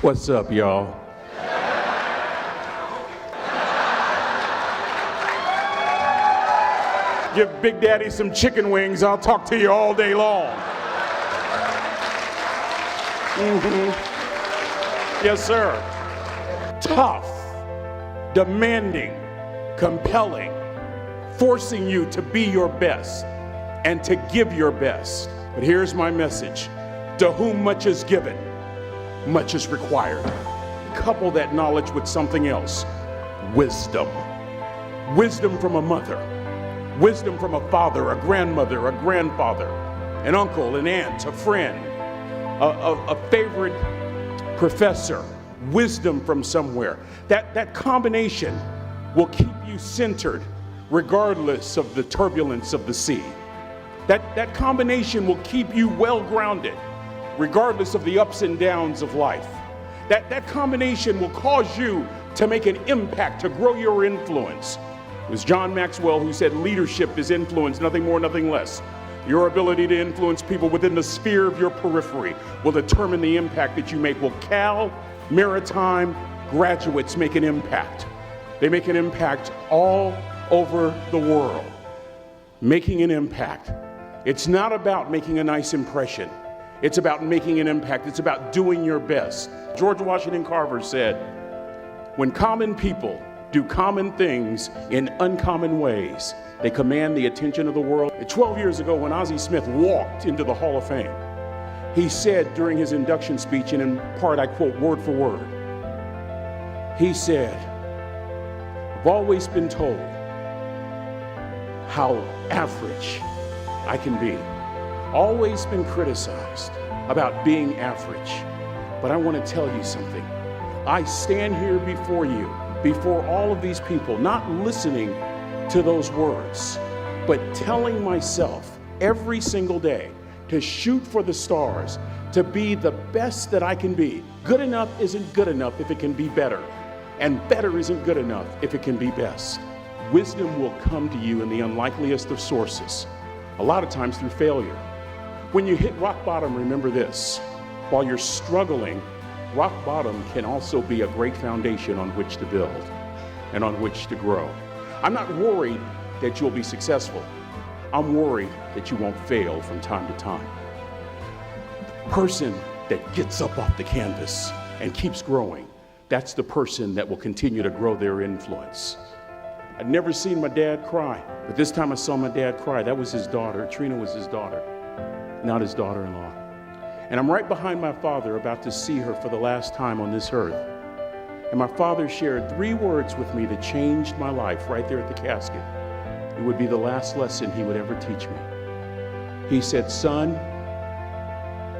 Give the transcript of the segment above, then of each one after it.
What's up, y'all? Give Big Daddy some chicken wings, I'll talk to you all day long. Yes, sir. Tough, demanding, compelling, forcing you to be your best and to give your best. But here's my message. To whom much is given, much is required. Couple that knowledge with something else. Wisdom. Wisdom from a mother. Wisdom from a father, a grandmother, a grandfather, an uncle, an aunt, a friend, a favorite professor. Wisdom from somewhere. That combination will keep you centered regardless of the turbulence of the sea. That combination will keep you well grounded regardless of the ups and downs of life. That combination will cause you to make an impact, to grow your influence. It was John Maxwell who said leadership is influence, nothing more, nothing less. Your ability to influence people within the sphere of your periphery will determine the impact that you make. Will Cal, Maritime graduates make an impact? They make an impact all over the world. Making an impact. It's not about making a nice impression. It's about making an impact. It's about doing your best. George Washington Carver said, when common people do common things in uncommon ways, they command the attention of the world. 12 years ago, when Ozzie Smith walked into the Hall of Fame, he said during his induction speech, and in part I quote word for word, he said, I've always been told how average I can be. Always been criticized about being average. But I want to tell you something. I stand here before you, before all of these people, not listening to those words, but telling myself every single day to shoot for the stars, to be the best that I can be. Good enough isn't good enough if it can be better, and better isn't good enough if it can be best. Wisdom will come to you in the unlikeliest of sources, a lot of times through failure. When you hit rock bottom, remember this. While you're struggling, rock bottom can also be a great foundation on which to build and on which to grow. I'm not worried that you'll be successful. I'm worried that you won't fail from time to time. The person that gets up off the canvas and keeps growing, that's the person that will continue to grow their influence. I'd never seen my dad cry, but this time I saw my dad cry. That was his daughter. Trina was his daughter, not his daughter-in-law. And I'm right behind my father, about to see her for the last time on this earth. And my father shared 3 words with me that changed my life right there at the casket. It would be the last lesson he would ever teach me. He said, son,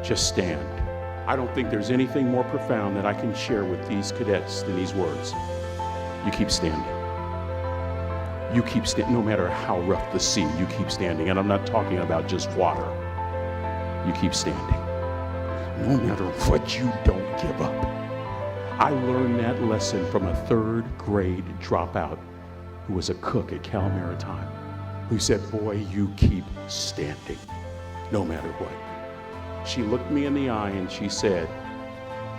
just stand. I don't think there's anything more profound that I can share with these cadets than these words. You keep standing. You keep standing, no matter how rough the sea, you keep standing. And I'm not talking about just water. You keep standing. No matter what, you don't give up. I learned that lesson from a 3rd grade dropout who was a cook at Cal Maritime, who said, boy, you keep standing, no matter what. She looked me in the eye and she said,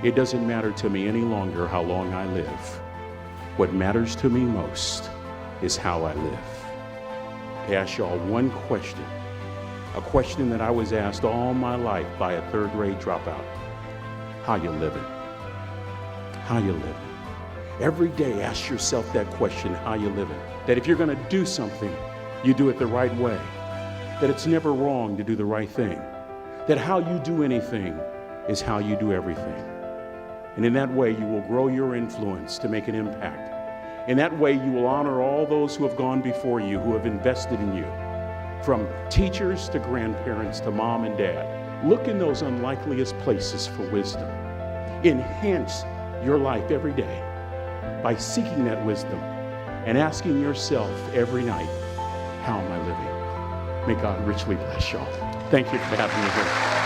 it doesn't matter to me any longer how long I live. What matters to me most is how I live. I ask y'all one question. A question that I was asked all my life by a 3rd grade dropout. How you living? How you living? Every day ask yourself that question, how you living? That if you're gonna do something, you do it the right way. That it's never wrong to do the right thing. That how you do anything is how you do everything. And in that way, you will grow your influence to make an impact. In that way, you will honor all those who have gone before you, who have invested in you. From teachers to grandparents to mom and dad. Look in those unlikeliest places for wisdom. Enhance your life every day by seeking that wisdom and asking yourself every night, how am I living? May God richly bless y'all. Thank you for having me here.